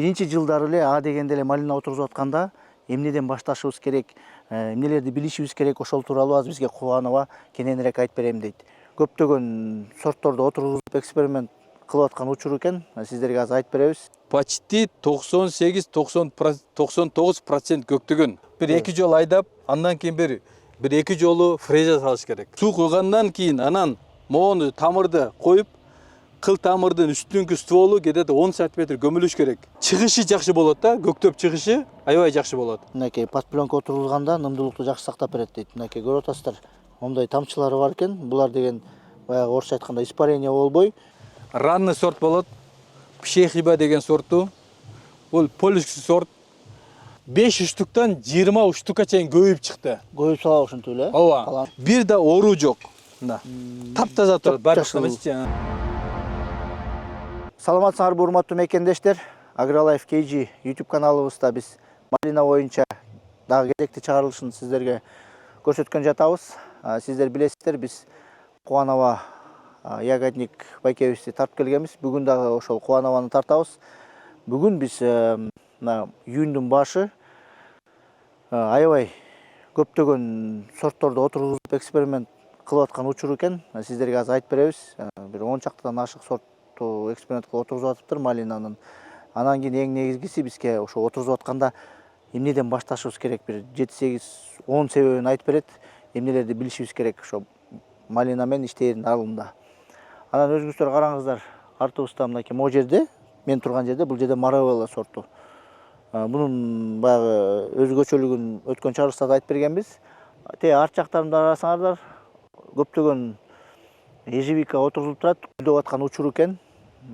биринчи жылдары эле А дегенде эле малина отургузуп атканда эмнеден башташыбыз керек, эмнелерди билишибиз керек, ошол тууралуу азыр бизге Кубанова кененирээк айтып берем дейт. Көптөгөн сортторду отургузуп эксперимент кылып аткан учур экен. Сиздерге азыр айтып беребиз. Почти 98-99% көктөгөн. Бир эки жол айдап, андан кийин бир эки жолу фреза салыш керек. Суу куйгандан кийин анан могуну тамырды коюп, кыл тамырдын үстүнкү стволу кедеде 10 см көмүлүш керек. Чыгышы жакшы болот да, көктөп чыгышы аябай жакшы болот. Мынакей подпленка отургузганда нымдуулукту жакшы сактап берет дейт. Мынакей көрүп атасыздар. Момундай тамчылары бар экен. Булар деген баягы орусча айтканда испарение болбой. Ранный сорт болот. Пшехиба деген сорту. Бул польский сорт. 5 уштуктан 20 уштукка чейин көбөйүп чыкты. Көбүп салабы ушинтип эле? Ооба. Бир да оору жок. Мына. Таптаза турат. Саламатсыңарбы урматтуу мекендештер? AgriLife KG YouTube каналыбызда биз малина боюнча дагы кезекти чыгарылышын сиздерге көрсөткөн жатабыз. Сиздер билесиздер, биз Кубанова ягодник байкебизди тартып келгенбиз. Бүгүн дагы ошол Кубанованы тартабыз. Бүгүн биз мына июндун башы аябай көптөгөн сортторду отургузуп эксперимент кылып аткан учур экен. Сиздерге азыр айтып беребиз. Бир 10 чактан ашык сортту эксперимент кылып отургузуп атыптыр малинанын. Анан кийин эң негизгиси бизге ошо отургузуп атканда эмнеден башташыбыз керек, бир 7-8-10 себебин айтып берет. Эмнелерди билишибиз керек ошо малина менен иштээрдин алымында. Анан өзүңүздөр караңыздар, артыбызда мынакей могу жерде, мен турган жерде, бул жерде Маравелла сорту. Бунун баягы өзгөчөлүгүн өткөн чыгарылышта да айтып бергенбиз. Те арт жактарында карасаңардар, көптөгөн ежевика отурулуп турат, гүлдөп аткан учур экен.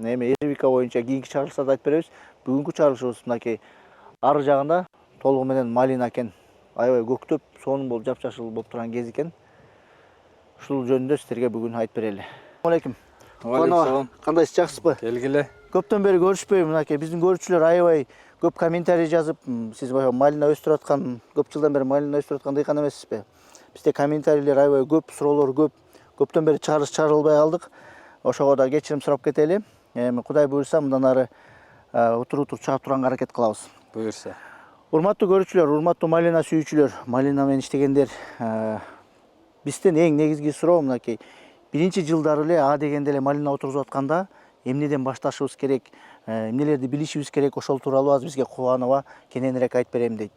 Эми ежевика боюнча кийинки чыгарылышта да айтып беребиз. Бүгүнкү чыгарылышыбыз мынакей ары жагында толугу менен малина экен. Аябай көктөп, сонун болуп жапжашыл болуп турган кез экен. Ушул жөнүндө сиздерге бүгүн айтып берели. Assalamu алейкум. Алейкум. Кандайсыз, жакшысызбы? Келгиле. Көптөн бери көрүшпөйм, мынакей биздин көрүүчүлөр аябай көп комментарий жазып, сиз баягы малина өстүрүп аткан, көп жылдан бери малина өстүрүп аткан дыйкан эмессизби? Бизде комментарийлер аябай көп, суроолор көп. Көптөн бери чыгарылыш чыгарылбай калдык. Ошого да кечирим сурап кетели. Эми Кудай буйрса мындан ары утур чыгап турганга аракет кылабыз. Буйрса. Урматтуу көрүүчүлөр, урматтуу малина сүйүүчүлөр, малина менен иштегендер, бизден эң негизги суроо мынакей. Биринчи жылдары эле А дегенде эле малина отургузуп атканда эмнеден башташыбыз керек, эмнелерди билишибиз керек, ошол тууралуу азыр бизге Кубанова кененирээк айтып берем дейт.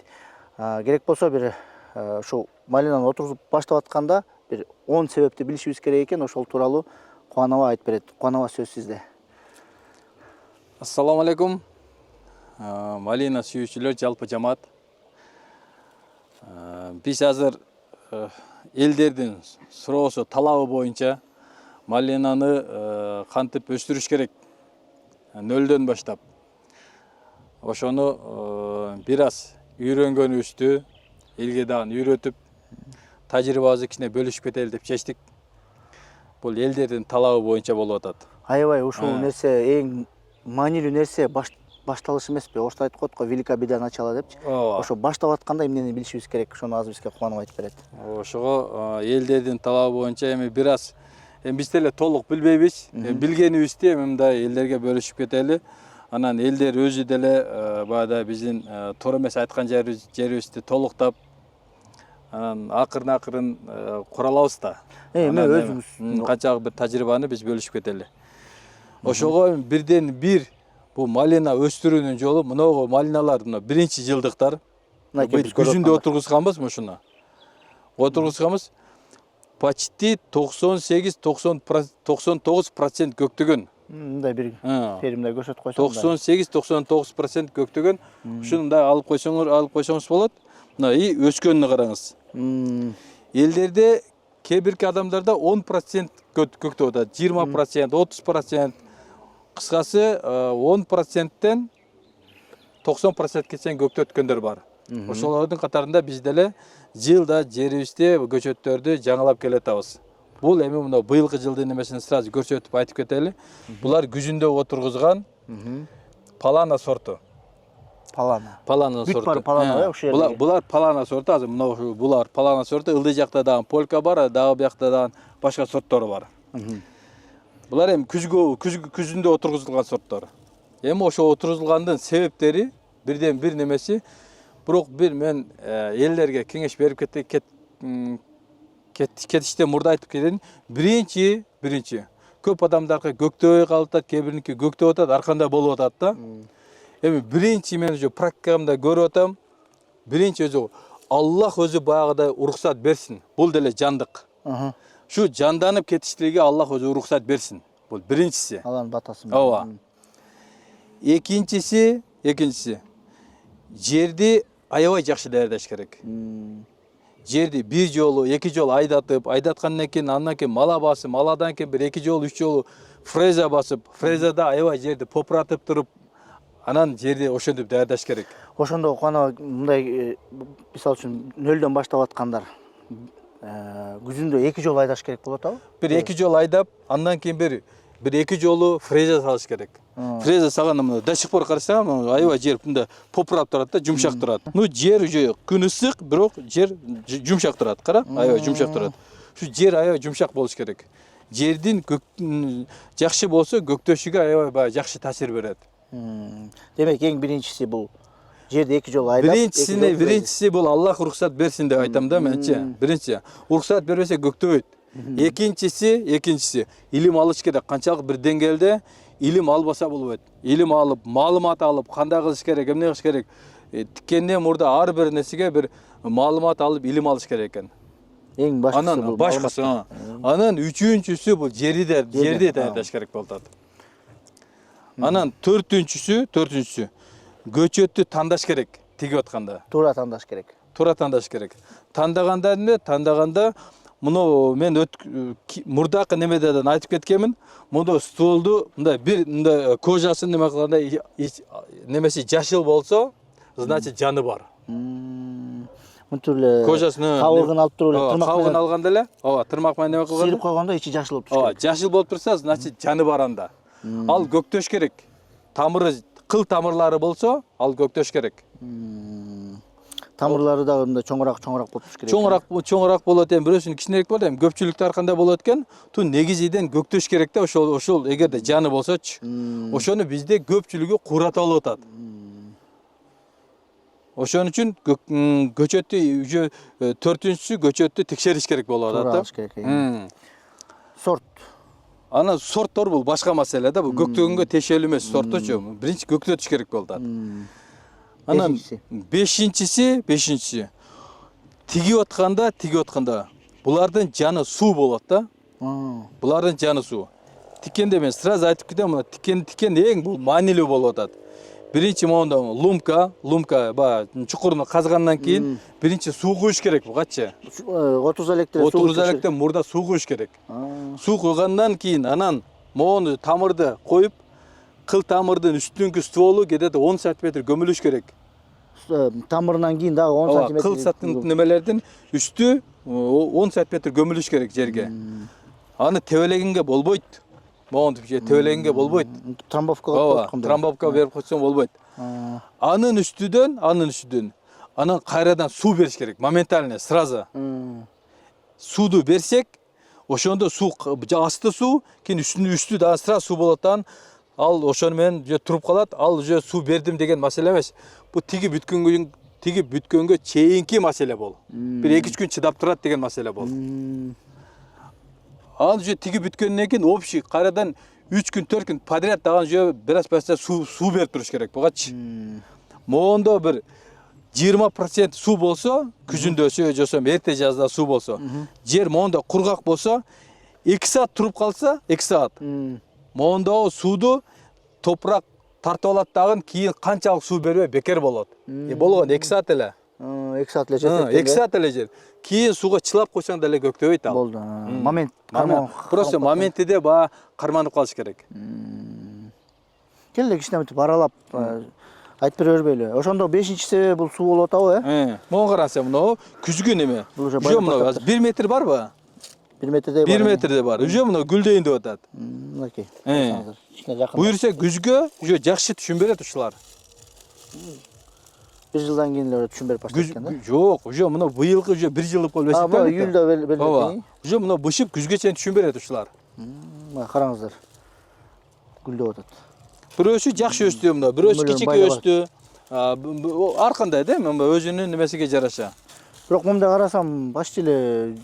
Керек болсо бир ошол малинаны отургузуп баштап атканда бир 10 себепти билишибиз керек экен, ошол тууралуу Кубанова айтып берет. Кубанова, сөз сизде. Ассаламу алейкум. Малина сүйүүчүлөр, жалпы жамаат. Биз азыр элдердин суроосу, талабы боюнча малинаны кантип өстүрүш керек, нөлдөн баштап. Ошону бир аз үйрөнгөнүбүздү элге дагы үйрөтүп, тажрыйбабызды кичине бөлүшүп кетели деп чечтик. Бул элдердин талабы боюнча болуп атат. Аябай ушул нерсе эң маанилүү нерсе, башталыш эмеспи? Орусча айтып коет го, велика беда начала депчи. Ошо баштап атканда эмнени билишибиз керек, ошону азыр бизге Кубанова айтып берет. Ошого элдердин талабы боюнча эми бир аз биз деле толук билбейбиз. Билгенибизди эми мындай элдерге бөлүшүп кетели. Анан элдер өзү деле баягы биздин туура эмес айткан жерибизди толуктап, анан акырын куралабыз да. Эми өзүңүз канчалык бир тажрыйбаны биз бөлүшүп кетели. Ошого бирден бир бул малина өстүрүүнүн жолу мынау малиналар, биринчи жылдыктар. Биз күзүндө отургузганбыз мушуну. Отургузганбыз почти 98-99% көктөгөн. Мындай бир теримде көрсөтүп койсоң. 98-99% көктөгөн. Ушуну да алып койсоңуз болот. Мына өскөнүнү караңыз. Элдерде кээ бирки адамдарда 10% көктөп атат, 20%, 30%. Кыскасы 10%тен 90%ке чейин көктөткөндөр бар. Ошолордун катарында биз деле жылда жерибизде көчөттөрдү жаңылап келатабыз. Бул эми мына быйылкы жылдын немесин сразу көрсөтүп айтып кетели. Булар күзүндө отургузган палана сорту. Палана сорту. Бүт бар палана ошол жерде. Булар палана сорту. Азыр мына булар палана сорту. Ылдый жакта дагы полька бар, дагы биякта дагы башка сорттору бар. Булар эми күзүндө отургузулган сорттор. Эми ошо отурузулгандын себептери бирден бир немеси. Бирок бир мен элдерге кеңеш берип кетиште мурда айтып кетейин. Биринчи көп адамдарга көктөбөй калып атат, кээ бириники көктөп атат, арканда болуп атат да. Эми биринчи мен уже практикамда көрүп атам. Биринчи өзү Аллах өзү баягыдай уруксат берсин. Бул деле жандык. Şu жанданып кетиштиге Аллах өзү уруксат берсин. Бул биринчиси. Алланын батасы. Ооба. Экинчиси жерди аябай жакшы даярдаш керек. Жерди бир жолу, эки жолу айдаткандан кийин андан кийин мала басып, маладан кийин бир эки жолу, үч жолу фреза басып, фрезада аябай жерди попуратып туруп, анан жерди ошентип даярдаш керек. Ошондо кана мындай мисалы үчүн нөлдөн баштап аткандар күзүндө эки жолу айдаш керек болот абы? Бир эки жолу айдап, андан кийин бир эки жолу фреза салыш керек. Фреза салганда мына до сих пор карасаң, аябай жер мында попурап турат да, жумшак турат. Ну жер уже күн ысык, бирок жер жумшак турат. Кара, аябай жумшак турат. Şu жер аябай жумшак болуш керек. Жердин жакшы болсо көктөшүгө аябай жакшы таасир берет. Демек эң биринчиси бул жерди эки жолу айдап. Биринчиси бул Аллах уруксат берсин деп айтам да менчи. Биринчи, уруксат бербесе көктөбөйт. Экинчиси илим алыш керек. Канчалык бир деңгээлде илим албаса болбойт. Илим алып, маалымат алып, кандай кылыш керек, эмне кылыш керек. Тиккенден мурда ар бир нерсеге бир маалымат алып, илим алыш керек экен. Эң башкысы бул. Башкысы. Анан үчүнчүсү бул жерди даярдаш керек болот. Анан төртүнчүсү көчөттү тандаш керек тигип атканда. Туура тандаш керек. Тандаганда муну мен мурдакы немеден айтып кеткенмин. Муну столду мындай бир мындай кожасын неме кылганда немеси жашыл болсо, значит жаны бар. Мынтип эле кожасын кабыгын алып туруп эле кабыгын алганда эле, ооба, тырмак менен неме кылганда сыйрып койгондо ичи жашыл болуп туруш керек. Ооба, жашыл болуп турса, значит жаны бар анда. Ал көктөш керек. Тамыры, кыл тамырлары болсо, ал көктөш керек. Тамырлары дагы мындай чоңураак болуп туруш керек. Чоңураак болот эми, бирөөсүнүн кичинерээк болот эми, көпчүлүктө арканда болот экен. Ту негизиден көктөш керек да, ошол эгерде жаны болсочу. Ошону бизде көпчүлүгү куурата болуп атат. Ошон үчүн көчөттү уже төртүнчүсү көчөттү текшериш керек болуп атат да. Сорт. Анан сорттор бул башка маселе да, бул көктөгөнгө тиешелүү эмес сортточу. Биринчи көктөтүш керек болуп атат. Анан бешинчиси тигип атканда булардын жаны суу болот да. Булардын жаны суу. Тиккенде мен сразу айтып кетем, мына тиккен эң бул маанилүү болуп атат. Биринчи моунда лумка чукурну казгандан кийин биринчи суу куюш керек бугачы. 30 электен мурда суу куюш керек. Суу куйгандан кийин анан моуну тамырды коюп, кыл тамырдын үстүңкү стволу кедеде 10 см көмүлүш керек. Тамырынан кийин дагы 10 см. Кыл сатын немелердин үстү 10 см көмүлүш керек жерге. Аны тебелегенге болбойт. Моунтип же тебелегенге болбойт. Трамбовка берип койсоң болбойт. Анын үстүдөн анан кайрадан суу бериш керек, моментально, сразу. Сууду берсек, ошондо суу асты суу, кийин үстү дагы сразу суу болот да. Ал ошону менен же туруп калат, ал уже суу бердим деген маселе эмес. Бу тигип бүткөнгө чейинки маселе бол. Бир 2-3 күн чыдап турат деген маселе бол. Ал уже тигип бүткөндөн кийин общий кайрадан 3 күн 4 күн подряд дагы уже бираз суу берип туруш керек бугачы. Моондо бир 20% суу болсо, күзүндө жосом эрте жазда суу болсо, жер моондо кургак болсо, 2 саат туруп калса, 2 саат. Моондо сууду топурак тартып алат дагы, кийин канчалык суу бербей бекер болот. Болгон 2 саат эле. 2 саат эле жетет. 2 саат эле жер. Кийин сууга чылап койсоң деле көктөбөйт ал. Болду. Момент. Просто моментиде карманып калыш керек. Келе кичине мынтип аралап айтып бере бербейли. Ошондо 5-себеби бул суу болуп атабы, Могу карасаң, мына күзгү неме. Уже мына 1 метр барбы? 1 метрдей бар. 1 метрдей бар. Уже мына гүлдөйүн деп атат. Мынакей. Буюрса күзгө уже жакшы түшүн берет ушулар. 1 жылдан кийин эле түшүн берип баштайт экен да. Жок, уже мына быйылкы уже 1 жыл болуп эсептелет. Июлда белгилейт. Уже мына бышып күзгө чейин түшүн берет ушулар. Караңыздар. Гүлдөп атат. Бирөөсү жакшы өстү, мына бирөөсү Өмүрлөрүн кичике байлабат. өстү. Ар кандай да, өзүнүн немесиге жараша. Бирок мындай карасам почти эле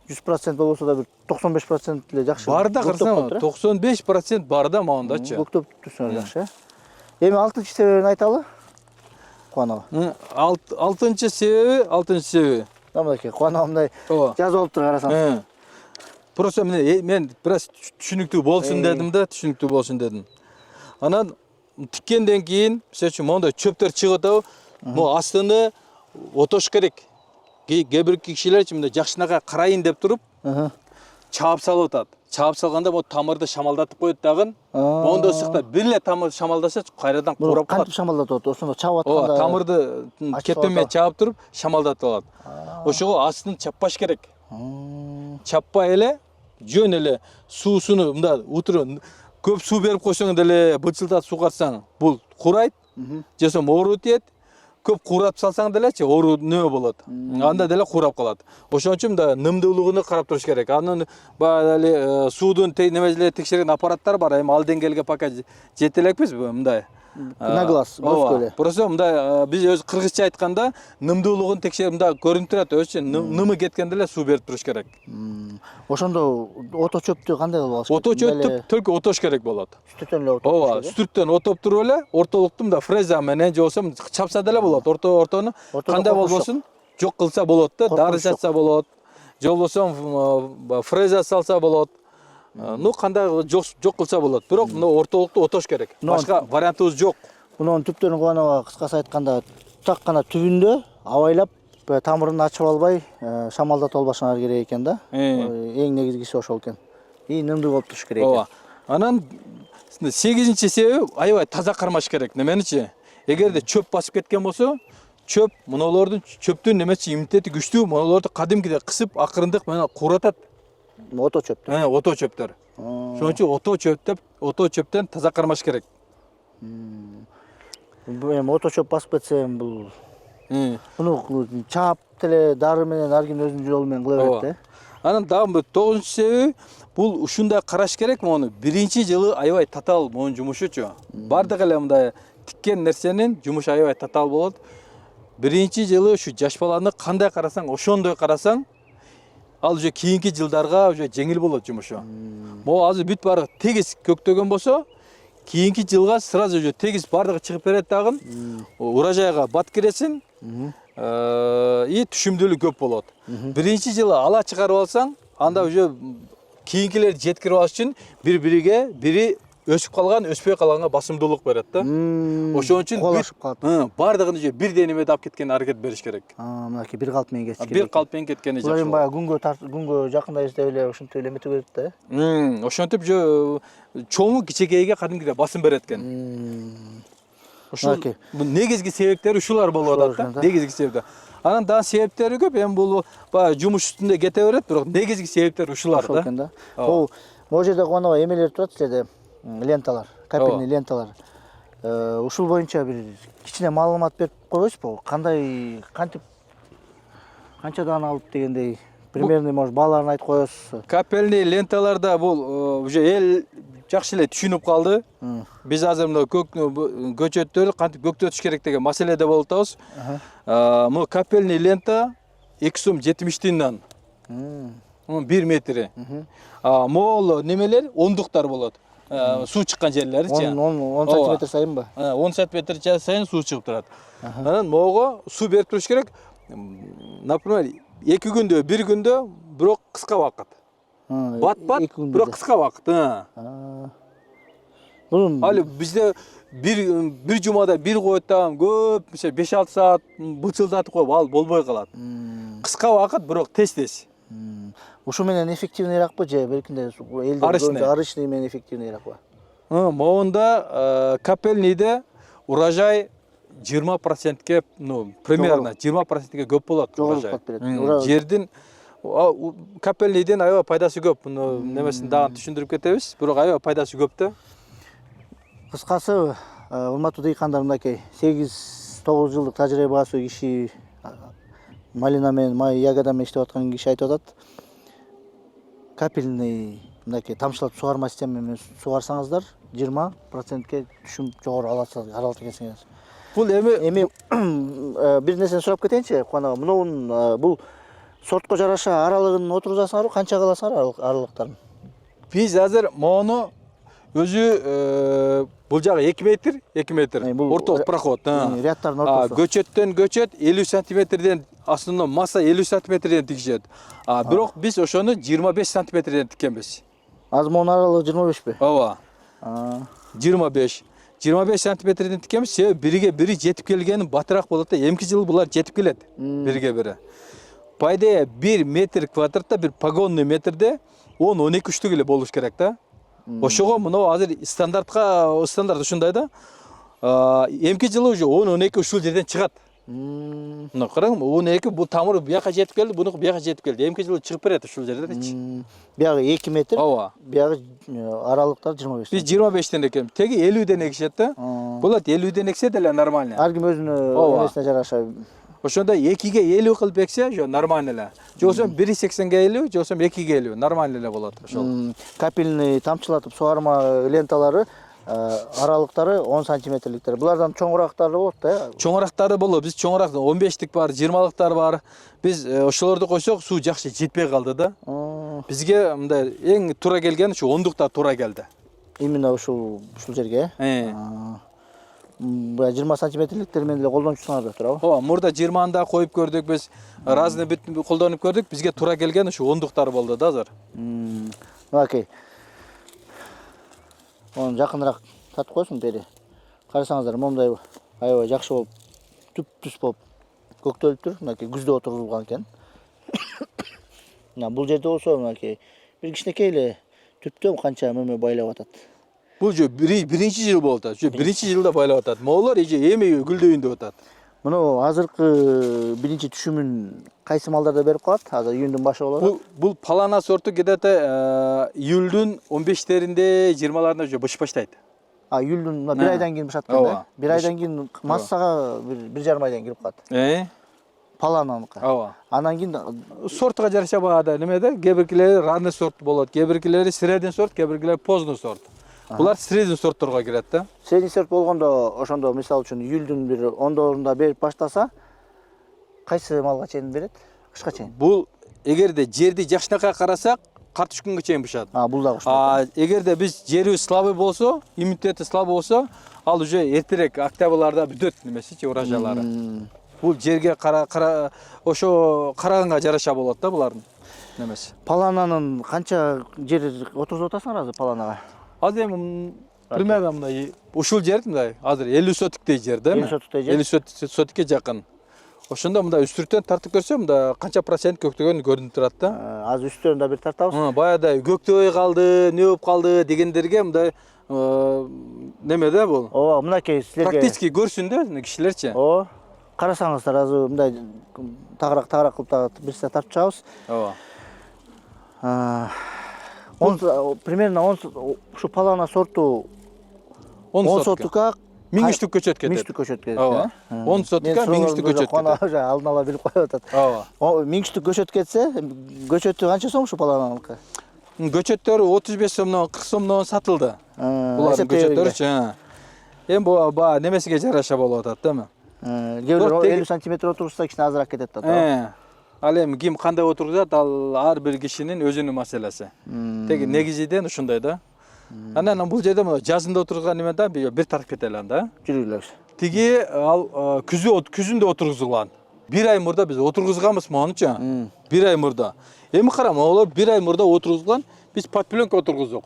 100% болбосо да бир 95% эле жакшы. Бар да көктөп карасаң, калыптыр, 95% бар да моундачы. Көктөп турсуңар жакшы. Эми 6-чы себебин айталы. Кубанова. 6-чы себеби. Мынакей Кубанова мындай Ооба. жазып алыптыр карасам. Просто мен бираз түшүнүктүү болсун дедим да, түшүнүктүү болсун дедим. Анан тиккенден кийин, мисалы мондай чөптөр чыгып атабы, могу астыны отош керек. Кээ бир кишилер мындай жакшынака карайын деп туруп, чаап салып атат. Чаап салганда бу тамырды шамалдатып коет дагы. Мондо ысыкта бир эле тамыр шамалдаса кайрадан курап калат. Кантип шамалдатып атат? Ошондо чаап атканда. Тамырды кептеме чаап туруп шамалдатып алат. Ошого астын чаппаш керек. Чаппай эле жөн эле суусуну мында утуру көп суу берип койсоң деле бычылдатып сугарсаң, бул курайт. Же болбосо оору тиет. Көп куурап салсаң делечи, оору нөө болот. Анда деле куурап калат. Ошон үчүн да нымдуулугуну карап туруш керек. Анын баягы суудун немелер текшерген аппараттар бар. Эми ал деңгээлге пока жете элекпиз мындай. На глаз, көзгө эле. Просто мындай биз өз кыргызча айтканда нымдуулугун текшерип мында көрүнүп турат, өзү нымы кеткенде эле суу берип туруш керек. Ошондо ото чөптү кандай кылып алыш керек? Ото чөптү только отош керек болот. Үстүтөн эле отоп. Ооба, үстүрттөн отоп туруп эле, ортолукту мында фреза менен же болбосо чапса деле болот. Ортону кандай болбосун жок кылса болот да, дары чачса болот. Же болбосо фреза салса болот. Ну кандай жок кылса болот. Бирок мына ортолукту отош керек. Башка вариантыбыз жок. Мунун түптөрүн Кубанова кыскасы айтканда так гана түбүндө абайлап тамырын ачып албай шамалдатып албашыңар керек экен да. Эң негизгиси ошол экен. И нымдуу болуп туруш керек экен. Ооба. Анан 8-чи себеби аябай таза кармаш керек. Неменичи? Эгерде чөп басып кеткен болсо, чөптүн немеси иммунитети күчтүү, монолорду кадимкиде кысып, акырындык менен кууратат. Ото чөптөр. Ото чөптөр. Ошон үчүн ото чөптөн таза кармаш керек. Эми ото чөп басып кетсе бул муну чаап деле дары менен ар ким өзүнүн жолу менен кыла берет да. Анан дагы 9-чу себеби бул ушундай караш керек мону. Биринчи жылы аябай татаал монун жумушучу. Бардык эле мындай тиккен нерсенин жумушу аябай татаал болот. Биринчи жылы ушу жаш баланы кандай карасаң, ошондой карасаң, ал уже кийинки жылдарга уже жеңил болот жумушу. Могу азыр бүт баары тегиз көктөгөн болсо, кийинки жылга сразу уже тегиз бардыгы чыгып берет дагы. Урожайга бат киресиң, и түшүмдүүлүк көп болот. Биринчи жылы ала чыгарып алсаң, анда уже кийинкилерди жеткирип алыш үчүн бири өсүп калган, өспөй калганга басымдуулук берет да. Ошон үчүн колашып калат. Бардыгын уже бирдей немеде алып кеткенге аракет бериш керек. Мынакей бир калп менен кетиш керек. Бир калп менен кеткени жакшы. Булар баягы күнгө жакындайбыз деп эле ушинтип эле эметип берет да. Ошентип чоңу кичекейге кадимкиде басым берет экен. Ушул негизги себептери ушулар болуп атат да. Негизги себептер. Анан дагы себептери көп. Эми бул баягы жумуш үстүндө кете берет, бирок негизги себептер ушулар да. Ошол экен да. Могу жерде Кубанова эмелер турат силерде, ленталар, капельный ленталар. Ушул боюнча бир кичине маалымат берип койбойсузбу? Кандай, кантип, канчадан алып дегендей, примерный, может, бааларын айтып коесузбу? Капельный ленталарда бул уже эл жакшы эле түшүнүп калды. Биз азыр мына көчөттөр кантип көктөтүш керек деген маселеде болуп атабыз. Бул капельный лента 2 сом 70 тыйындан. 1 метри. Могул немелер ондуктар болот. Суу чыккан жерлеричи. 10 сантиметр сайынбы? 10 сантиметр сайын суу чыгып турат. Анан могу суу берип туруш керек. Например, 2 күндө, 1 күндө, бирок кыска убакыт. Бат, бирок кыска убакыт. Али бизде бир жумада бир коет да, көп, 5-6 саат бычылдатып коюп ал болбой калат. Кыска убакыт, бирок тез-тез. Ушу менен эффективныйракпы же белкинде элдер арычный менен эффективныйракпы? Могунда капельныйде урожай 20%ке, примерно 20%ке көп болот урожай. Жердин капельныйден аябай пайдасы көп. Немесин дагы түшүндүрүп кетебиз, бирок аябай пайдасы көп да. Кыскасы, урматтуу дыйкандар, мынакей 8-9 жылдык тажрыйбасы киши малина менен, ягода менен иштеп аткан киши айтып атат. Капельный мынакей тамчылатып сугарма системамен сугарсаңыздар 20%ке түшүм жогору алат экенсиңер. Бул эми Бир нерсени сурап кетейинчи, куана мунун бул сортко жараша аралыгын отургузасыңарбы, канча кыласыңар аралыктарын? биз азыр мону өзү бул жагы 2 метр, ортолук проход. Рядтардын ортосу. Көчөттөн көчөт 50 сантиметрден, основной масса 50 сантиметрден тигишет. Бирок биз ошону 25 сантиметрден тиккенбиз. Азыр монун аралыгы 25пи? Ооба. 25 сантиметрден тиккенбиз. Себеби бириге бири жетип келгени батыраак болот да, эмки жылы булар жетип келет бириге бири. По идее 1 метр квадратта, бир погонный метрде 10-12 үчтүк эле болуш керек да. Ошого мына азыр стандарт ушундай да. Эмки жылы уже 10-12 ушул жерден чыгат. Мына караңыз, 12 бул тамыры бияка жетип келди, бунуку бияка жетип келди. Эмки жылы чыгып берет ушул жердечи. Биягы 2 метр. Ооба. Биягы аралыктар 25. Биз 25ден экем. Теги 50ден экишет да. Болот 50ден эксе деле нормально. Ар ким өзүнүн эмесине жараша. Ошондо 2ге 50 кылып эксе, жо нормально эле. Жоксо 1.80ге 50, жоксо 2ге 50, нормально эле болот ошол. Капельный тамчылатып сугарма ленталары аралыктары 10 сантиметрликтер. Булардан чоңурактары болот да. Чоңурактары болот. Биз чоңурак 15тик бар, 20лыктар бар. Биз ошолорду койсок, суу жакшы жетпей калды да. Бизге мындай эң туура келген ушу 10дуктар туура келди. Именно ушул жерге. 20 сантиметрликтер менен эле колдончусуңар да турабы? Ооба, мурда 20анда коюп көрдүк биз. Разный бүт колдонуп көрдүк. Бизге туура келген ушу 10дуктар болду да азыр. Окей. Оны жакыныраак тартып койсуң бери. Карасаңыздар, момундай аябай жакшы болуп, түп-түз болуп көктөлүп тур. Мынакей күздө отурулган экен. Бул жерде болсо мынакей бир кичинекей эле түптөн канча мөмө байлап атат. Бул жо биринчи жыл болуп атат. Жо биринчи жылда байлап атат. Моолор эже эми гүлдөйүн деп атат. Муну азыркы биринчи түшүмүн кайсы малдарда берип калат? Азыр июндун башы болот. Бул палана сорту где-то июлдун 15-теринде, 20ларында жо бышып баштайт. Июлдун бир айдан кийин бышат да. Бир айдан кийин массага 1,5 айдан кирип калат. Палананыкы. Ооба. Анан кийин сортуга жараша баада немеде? Кээ-биркилери ранный сорт болот, кээ-биркилери средний сорт, кээ-биркилери поздний сорт. Булар средний сортторго кирет да. Средний сорт болгондо ошондо мисалы үчүн июлдун бир 10-дорунда берип баштаса, кайсы малга чейин берет? Кышка чейин. Бул эгерде жерди жакшынакай карасак, карт 3 күнгө чейин бышат. Бул дагы ушул. Эгерде биз жерибиз слабый болсо, иммунитети слабый болсо, ал уже эртерээк октябрьларда бүтөт немесичи урожайлары. Бул жерге ошо караганга жараша болот да булардын немеси. Палананын канча жер отурузуп атасыңар азыр паланага? Азыр эми примерно мындай ушул жер мындай азыр 50 сотиктей жер да. 50 сотиктей жер. 50 сотикке жакын. Ошондо мындай үстүртөн тартып көрсө, мында канча процент көктөгөн көрүнүп турат да. Азыр үстүрөн да бир тартабыз. Баягыдай көктөбөй калды, не болуп калды дегендерге мындай неме да бул. Ооба, мынакей силерге практически көрсүн да кишилерчи. Ооба. Карасаңыздар азыр мындай тагыраак кылып бир саат тартып чыгабыз. Ооба. Примерно 10 ушу палана сорту 10 сотка 1000 штук көчөт кетет. 1000 штук көчөт кетет. Ооба. 10 сотка 1000 штук көчөт кетет. Алдын ала билип коюп атат. Ооба. 1000 штук көчөт кетсе, көчөтү канча сом ушу палананыкы? Көчөттөрү 35 сомдон 40 сомдон сатылды. Булардын көчөттөрүчү. Эми бу немесиге жараша болуп атат да. Кээ-бир 50 сантиметр отурса кичине азыраак кетет да. Ал эми ким кандай отургузат, ал ар бир кишинин өзүнүн маселеси. Теги негизиден ушундай да. Анан бул жерде жазында отурган неме да, бир тартып кетели анда. Жүрүлөбүз. Тиги ал күзүндө отургузулган. Бир ай мурда биз отургузганбыз монучу. Бир ай мурда. Эми карам, олар бир ай мурда отургузган, биз подпленка отургуздук.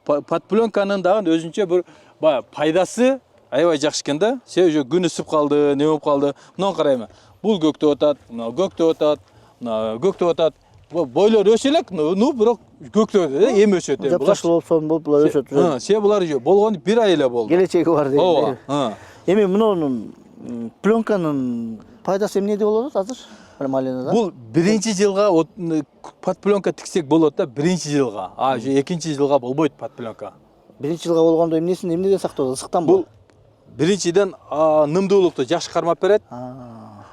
Подпленканын дагы өзүнчө бир пайдасы аябай жакшы экен да. Себеби күн ысып калды, не болуп калды. Мына карайм. Бул көктөп атат, мына көктөп атат, мына көктөп атат. Бойлор өсө элек, бирок көктөп атат, эми өсөт. Жапсашлуу болсо булар өсөт. Себеби булар болгону бир ай эле болду. Келечеги бар дейм. Ооба. Эми мунун пленканын пайдасы эмнеде болот азыр? Малинада. Бул биринчи жылга подпленка тиксек болот да, биринчи жылга. Же экинчи жылга болбойт подпленка. Биринчи жылга болгондо эмнеден сактоодо? Ысыктан бул? Биринчиден нымдуулукту жакшы кармап берет.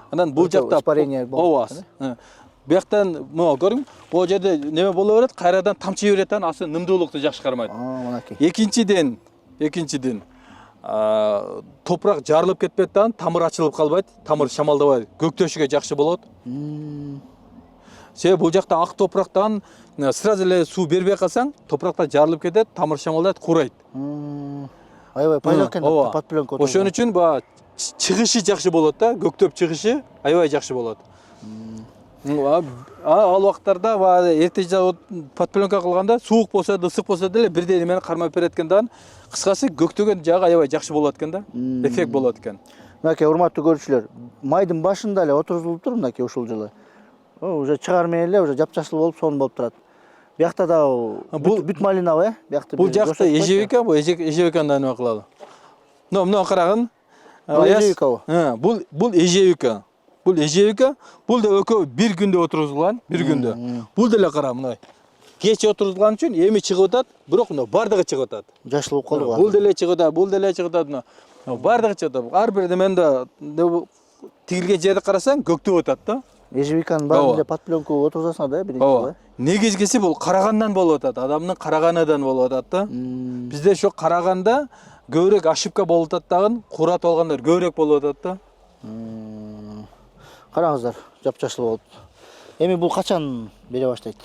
Анан бул жакта испарение болот. Ооба. Бияктан мына көрүң, бул жерде неме боло берет, кайрадан тамчый берет, асы нымдуулукту жакшы кармайт. Мынакей. Экинчиден топурак жарылып кетпейт да, тамыр ачылып калбайт, тамыр шамалдабай, көктөшүгө жакшы болот. Себеби бул жакта ак топурактан сразу эле суу бербей калсаң, топуракта жарылып кетет, тамыр шамалдайт, курайт. Аябай пайдалуу экен подпленка. Ошон үчүн баа чыгышы жакшы болот да, көктөп чыгышы аябай жакшы болот. Ал убактарда эрте подпленка кылганда суук болсо да, ысык болсо деле бирдей немени кармап берет экен. Кыскасы көктөгөн жагы аябай жакшы болот экен да. Эффект болот экен. Мынакей урматтуу көрүүчүлөр, майдын башында эле отурулуп тур мынакей ушул жылы. Уже чыгар менен эле уже жапжашыл болуп, сонун болуп турат. Биякта да бүт малинабы, биякта. Бул жакта эжевика, бул эжевиканы неме кылалы. Мына карагын. Бул эжевика. Бул да экөө бир күндө отурулган, бир күндө. Бул деле кара мына. Кеч отурулган үчүн эми чыгып атат, бирок мына бардыгы чыгып атат. Жашыл болуп калды го. Бул деле чыгып атат, бардыгы чыгып атат. Ар бир неменде тигилген жерди карасаң көктөп атат да. Эжевиканын баарын эле подпленка отургузасыңар да, биринчи. Негизгиси бул карагандан болуп атат, адамдын караганыдан болуп атат да. Бизде ошо караганда көбүрөөк ошибка болуп атат дагы, куратып алгандар көбүрөөк болуп атат да. Караңыздар, жапжашыл болуп. Эми бул качан бере баштайт?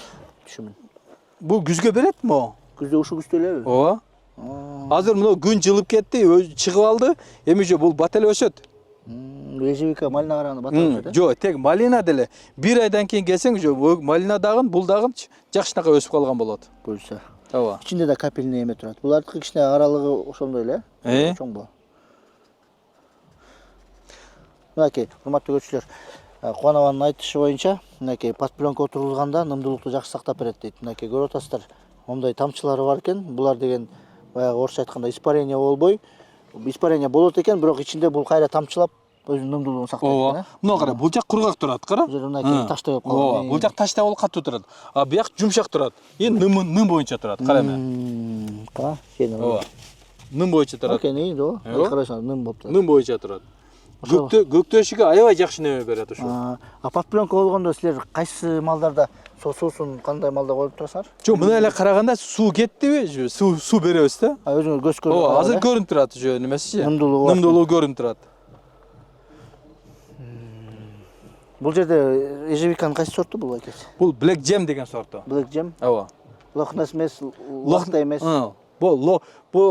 Түшүмүн. Бул күзгө берет мо? Күздө ушул күздө элеби? Ооба. Азыр мына күн жылып кетти, чыгып алды. Эми же бул бат эле өсөт. Эжевика малина караганда бат өсөт. Жок, тек малина деле. Бир айдан кийин келсең, малина дагы, бул дагы жакшынака өсүп калган болот. Буюрса. Ооба. Ичинде да капельный эме турат. Булардыкы кичине аралыгы ошондой эле. Чоң. Мынакей, урматтуу көрүүчүлөр, Кубанованын айтышы боюнча, мынакей подпленка отурулганда нымдуулукту жакшы сактап берет дейт. Мынакей көрүп атасыздар, моундай тамчылары бар экен. Булар деген баягы орусча айтканда испарение болбой, испарение болот экен, бирок ичинде бул кайра тамчылап өзүнүн нымдуулугун сактайт экен. Мына кара, бул жак кургак турат, кара. Мынакей таштай болуп калган. Бул жак таштай болуп катуу турат. А бияк жумшак турат. Ным боюнча турат, кара эме. Кара, ным боюнча турат. Окей, да. Карасаңыз, ным болуп турат. Ным боюнча турат. Көктөшүгө аябай жакшы неме берет ошо. А подпленка болгондо силер кайсы малдарда суусун кандай малда коюп турасыңар? Жок, мына эле караганда суу кеттиби? Суу беребиз да. Өзүңөр көз көрүп. Ооба, азыр көрүнүп турат ошо немеси. Нымдуулугу көрүнүп турат. Бул жерде эжевиканын кайсы сорту бул акес? Бул Black Jam деген сорту. Black Jam? Ооба. Лохнес эмес, лохта эмес. Бул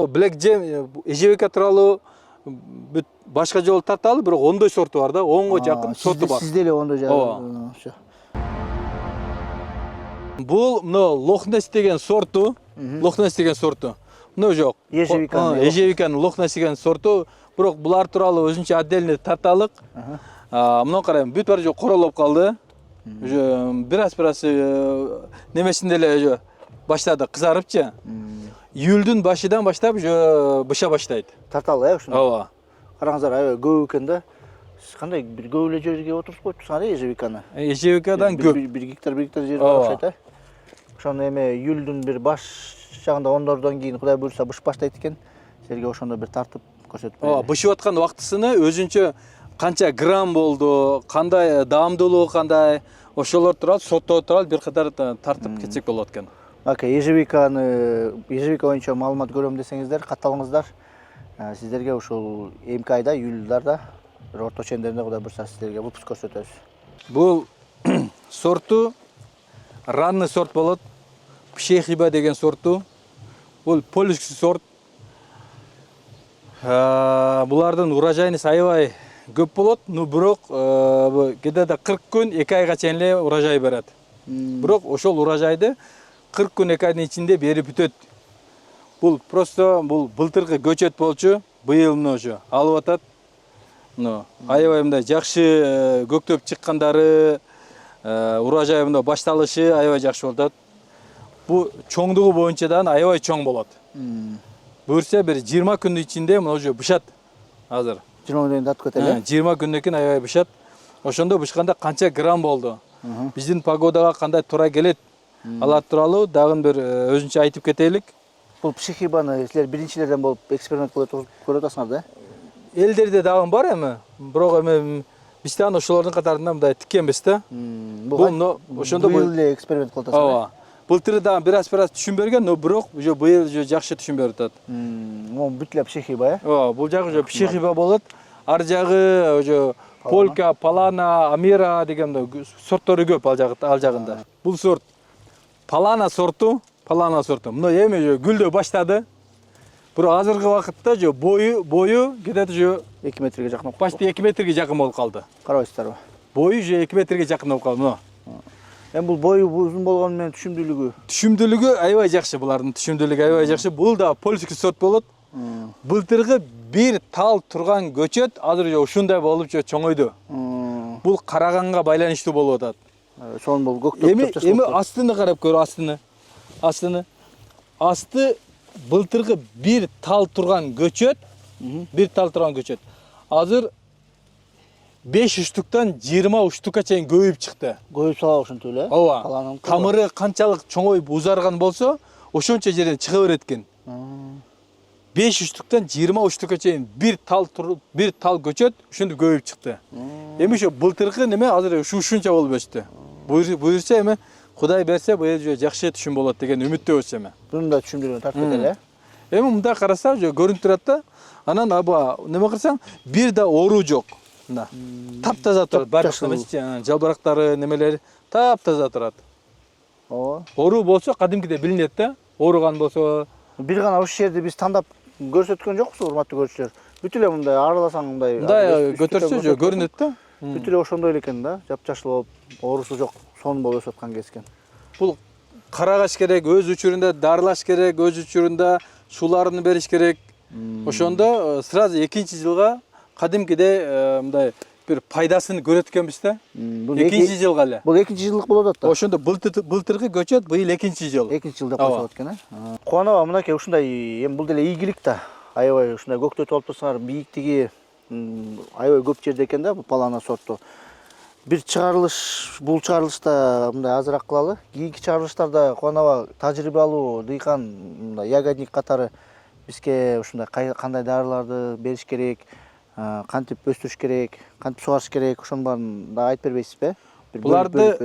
Black Jam эжевика тууралуу бүт башка жолу тарталы, бирок ондой сорту бар да, 10го жакын сорту бар. Сизде эле ондой жакын. Бул мына Лохнес деген сорту, Мына жок. Эжевиканын Лохнес деген сорту, бирок булар тууралуу өзүнчө отдельный тарталык. Мына карайм, бүт баары жок королоп калды. Бираз немесинде эле баштады кызарыпчы. Июлдун башыдан баштап быша баштайт. Тарталы, ушуну. Ооба. Караңыздар, аябай көп экен да. Кандай бир көп эле жерге отуруп коюптурсуңар эжевиканы? Эжевикадан көп. 1 гектар жер бар окшойт, а? Ошону эме июлдун бир баш жагында 10дордон кийин Кудай буйрса быш баштайт экен. Силерге ошондо бир тартып көрсөтүп берели. Ооба, бышып аткан убактысыны өзүнчө канча грамм болду, кандай даамдуулугу кандай, ошолор тууралуу соттоо тууралуу бир катар тартып кетсек болот экен. Эжевика боюнча маалымат көрөм десеңиздер, катталыңыздар. Сиздерге ушул эмки айда, июлдарда бир орточо эндеринде Кудай буйрса сиздерге выпуск көрсөтөбүз. Бул сорту ранный сорт болот. Пшехиба деген сорту. Бул польский сорт. Булардын урожайнысы аябай көп болот, но бирок где-то 40 күн 2 айга чейин эле урожай берет. Бирок ошол урожайды 40 күн 2 айдын ичинде берип бүтөт. Бул просто былтыркы көчөт болчу, быйыл мына ошо алып атат. Мына аябай мындай жакшы көктөп чыккандары, урожай мына башталышы аябай жакшы болуп атат. Бул чоңдугу боюнча да аябай чоң болот. Буюрса бир 20 күндүн ичинде мына ошо бышат азыр. 20 күндөн татып кетели. 20 күндөн кийин аябай бышат. Ошондо бышканда канча грамм болду? Биздин погодага кандай туура келет? Алар тууралуу дагы бир өзүнчө айтып кетелик. Бул пшехибаны силер биринчилерден болуп эксперимент кылып көрүп атасыңар да? Элдерде дагы бар эми, бирок эми Биз да ошолордун катарында мындай тиккенбиз да. Бул ошондо быйыл эле эксперимент кылып атасыз. Ооба. Былтыр да бир түшүн берген, но бирок уже быйыл уже жакшы түшүн берип атат. Могу бүт эле пшехиба, Ооба, бул жагы уже пшехиба болот. Ар жагы уже Полька, Палана, Амира деген сорттору көп ал жагында. Бул сорт Палана сорту. Мына эми уже гүлдөө баштады. Бирок азыркы вакытта же бою где-то же 2 метрге жакын болуп почти 2 метрге жакын болуп калды. Карабайсыздарбы? Бою же 2 метрге жакын болуп калды. Мына. Эми бул бою узун болгону менен Түшүмдүүлүгү аябай жакшы, булардын түшүмдүүлүгү аябай жакшы. Бул да польский сорт болот. Былтыргы бир тал турган көчөт азыр же ушундай болуп же чоңойду. Бул караганга байланыштуу болуп атат. Сонун бул көктөп Эми астыны карап көр, астыны. Асты былтыргы бир тал турган көчөт, азыр 5 уштуктан 20 уштукка чейин көбөйүп чыкты. Көбөйүп салабы ушинтип эле? Ооба. Тамыры канчалык чоңоюп узарган болсо, ошончо жерден чыга берет экен. 5 уштуктан 20 уштукка чейин бир тал көчөт ушинтип көбөйүп чыкты. Эми ошо былтыркы неме азыр ушунча болуп өстү. Буюрса эми Кудай берсе быйыл жөө жакшы түшүм болот деген үмүттөбүз эми. Bunun da түшүмдүрүнү тартып кетели, э? Эми мында караса жөө көрүнүп турат да. Анан аба неме кылсаң, бир да оору жок. Мында. Таптаза турат, баардык жалбырактары, немелери таптаза турат. Ооба. Оору болсо кадимкиде билинет да. Ооруган болсо бир гана ушул жерди биз тандап көрсөткөн жокпуз, урматтуу көрүүчүлөр. Бүт эле мындай араласаң мындай. Мындай көтөрсө жөө көрүнөт да. Бүт эле ошондой эле экен да, жапжашыл болуп, оорусу жок, сонун болуп өсүп аткан кез экен. Бул карагаш керек, өз учурунда дарылаш керек, өз учурунда сууларын бериш керек. Ошондо сразу экинчи жылга кадимкиде мындай бир пайдасын көрөт экенбиз да. Экинчи жылга эле. Бул экинчи жылдык болуп атат да. Ошондо былтыркы көчөт быйыл экинчи жыл. Экинчи жылда кошулат экен, э? Кубаныба, мынакей ушундай эми бул деле ийгилик да. Аябай ушундай көктөтүп алып турсаңар, бийиктиги аябай көп жерде экен да, бул Палана сорту. Бир чыгарылыш, бул чыгарылышта мындай азыраак кылалы. Кийинки чыгарылыштарда Кубаныба тажрыйба алуу дыйкан мындай ягодник катары бизге ушундай кандай дарыларды бериш керек, кантип өстүрүш керек, кантип сугарыш керек, ошонун баарын да айтып бербейсизби? Буларды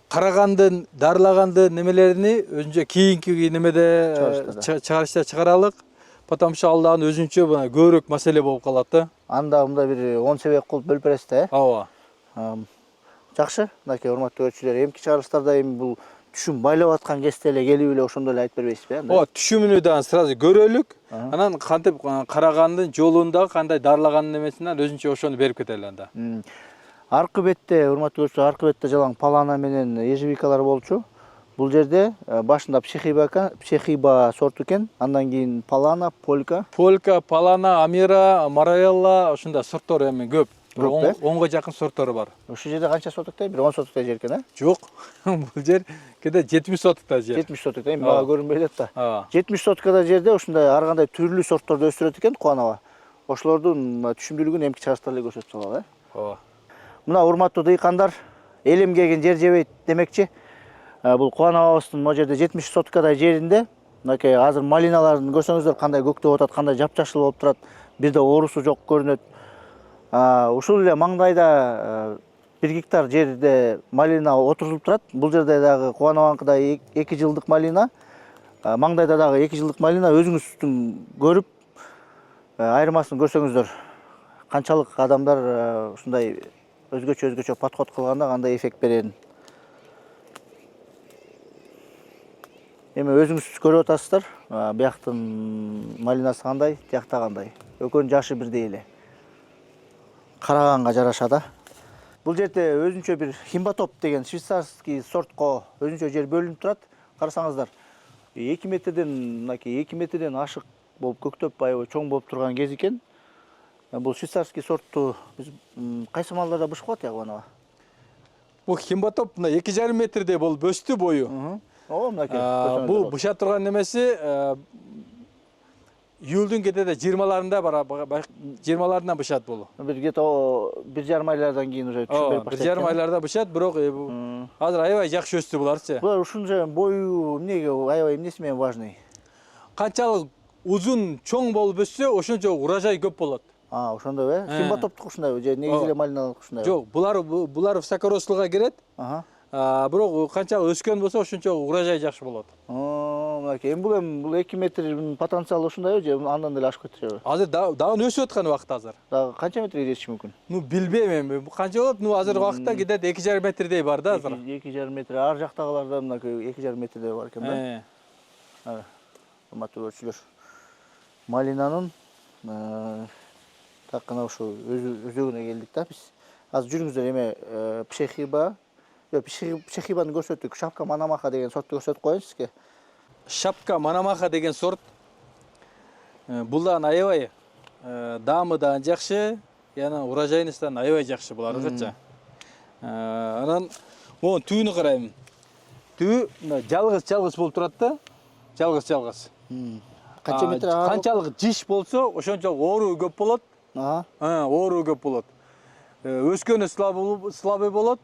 караганды, дарылаганды немелерини өзүнчө кийинки немеде чыгарышта чыгаралык. Потому что алдагы өзүнчө көбүрөөк маселе болуп калат да. Анда мында бир 10 себеп кылып бөлүп бересиз да, э? Ооба. Жакшы, мынакей урматтуу көрүүчүлөр, эмки чыгарылыштарда эми бул түшүм байлап аткан кезде эле келип эле ошондо эле айтып бербейсизби? Ооба, түшүмүнү да сразу көрөлүк. Анан кантип карагандын жолунда кандай дарылагандын немесинен өзүнчө ошону берип кетели анда. Аркы бетте, урматтуу көрүүчүлөр, аркы бетте жалаң Палана менен ежевикалар болчу. Бул жерде башында пшехиба сорту экен, андан кийин Палана, Полька, Палана, Амира, Мараелла ушундай сорттор эми көп. 10га жакын сорттор бар. Ушул жерде канча сотуктай? Бир 10 сотуктай жер экен, э? Жок. Бул жер кеде 70 сотуктай жер. 70 сотуктай, эми мага көрүнбөй атат да. 70 70 соткада жерде ушундай ар кандай түрлүү сортторду өстүрөт экен Кубаныба. Ошолордун түшүмдүүлүгүн эмки чыгарыштар эле көрсөтүп салалы, э? Ооба. Мына урматтуу дыйкандар, элим келген жер жебейт демекчи. Бул Кубаныбабыздын могу жерде 70 соткадай жеринде, мынакей азыр малиналарын көрсөңүздөр кандай көктөп атат, кандай жапжашыл болуп турат, бир да оорусу жок көрүнөт. Ушул эле маңдайда 1 гектар жерде малина отурулуп турат. Бул жерде дагы Кубаныбаныкыдай 2 жылдык малина, маңдайда дагы 2 жылдык малина, өзүңүздүн көрүп айырмасын көрсөңүздөр, канчалык адамдар ушундай өзгөчө подход кылганда кандай эффект берерин. Эми өзүңүз көрүп атасыздар, бияктын малинасы кандай, тиякта кандай. Экөөнүн жашы бирдей эле. Караганга жараша да. Бул жерде өзүнчө бир химбатоп деген швейцарский сортко өзүнчө жер бөлүнүп турат. Карасаңыздар, 2 метрден, мынакей 2 метрден ашык болуп көктөп аябай чоң болуп турган кез экен. Бул швейцарский сортту биз кайсы малдарда бышып калат, Кубаныба? Бул химбатоп 2,5 метрдей болуп өстү бою. Ооба, мынакей. Бул бышап турган немеси июлдун кедеде 20-ларында бар, 20-ларынан бышат бул. Бир где-то 1,5 айлардан кийин уже түшүп берип баштайт. 1,5 айларда бышат, бирок азыр аябай жакшы өстү буларчы. Булар ушунча бою эмнеге аябай эмнеси менен важный? Канчалык узун чоң болуп өссө, ошончо урожай көп болот. Ошондойбу, Симба-топтук ушундайбы же негизи эле малиналык ушундайбы? Жок, булар высокорослыйга кирет. Бирок канча өскөн болсо ошончо урожай жакшы болот. Мынакей, эми бул 2 метрдин потенциалы ушундайбы же андан деле ашып кетишеби? Азыр дагы өсүп аткан убакыт азыр. Дагы канча метрге жетиши мүмкүн? Билбейм эми. Канча болот? Азыркы убакытта кидет 2,5 метрдей бар да азыр. 2,5 метр. Ар жактагыларда мынакей 2,5 метрдей бар экен да. Урматтуу көрүүчүлөр. Малинанын так гана ушу өзөгүнө келдик да биз. Азыр жүрүңүздөр эме пшехиба. Пшехибаны көрсөттүк. Шапка Манамаха деген сортту көрсөтүп коеюн сизге. Шапка Манамаха деген сорт. Булдан аябай даамы да жакшы, жана урожайнысы да аябай жакшы булардыкча. Анан могу түбүнү карайм. Түбү жалгыз болуп турат да. Жалгыз. Канча метр? Канчалык жиш болсо, ошончолук оору көп болот. Оору көп болот. Өскөнү слабый болот.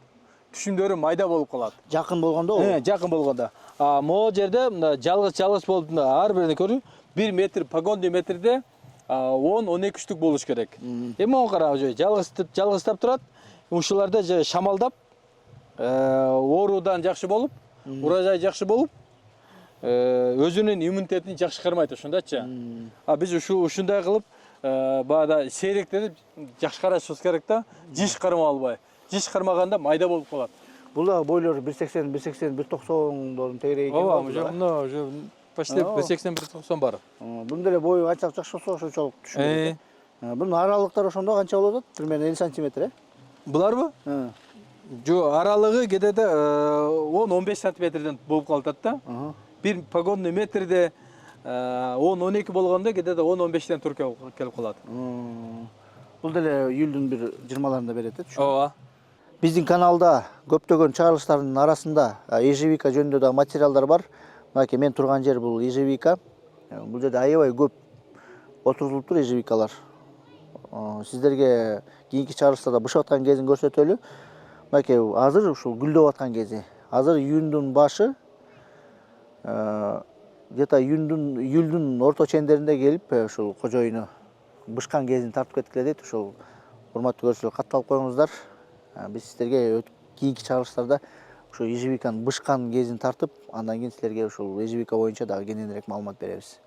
Түшүмдөрү майда болуп калат. Жакын болгондо? Жакын болгондо. Могу жерде мына жалгыз болуп ар бирине көрүү 1 метр погонный метрде 10-12 штук болуш керек. Эми могу кара, жалгызтап турат. Ушуларда же шамалдап, оорудан жакшы болуп, урожай жакшы болуп, өзүнүн иммунитетин жакшы кармайт ошондачы. Биз ушундай кылып, баада сейректенип жакшы карашыбыз керек да, жиш кармап албай. Жиш кармаганда майда болуп калат. Бул дагы бойлору 1,80, 1,90 тегерек экен. Уже почти 1,80, 1,90 бар. Бунун деле бою канчалык жакшы болсо ошончолук түшүнөт. Бунун аралыктары ошондо канча болот атат? Примерно 50 сантиметр, Буларбы? Жо, аралыгы кедеде 10-15 сантиметрден болуп калат да. Бир погонный метрде 10-12 болгондо кедеде 10-15тен тур келип калат. Бул деле июлдун бир 20-ларында берет, Ооба. Биздин каналда көптөгөн чыгарылыштардын арасында ежевика жөнүндө да материалдар бар. Мынакей мен турган жер бул ежевика. Бул жерде аябай көп отурулуптур ежевикалар. Сиздерге кийинки чыгарылышта бышып аткан кезин көрсөтөлү. Мынакей азыр ушул гүлдөп аткан кези. Азыр июндун башы, где-то июлдун орто чендеринде келип ушул кожоюну бышкан кезин тартып кеткиле дейт. Ушул урматтуу көрүүчүлөр катталып коюңуздар. Биз сиздерге кийинки чыгарылыштарда ошо ежевиканын бышкан кезин тартып, андан кийин силерге ушул ежевика боюнча дагы кененирээк маалымат беребиз.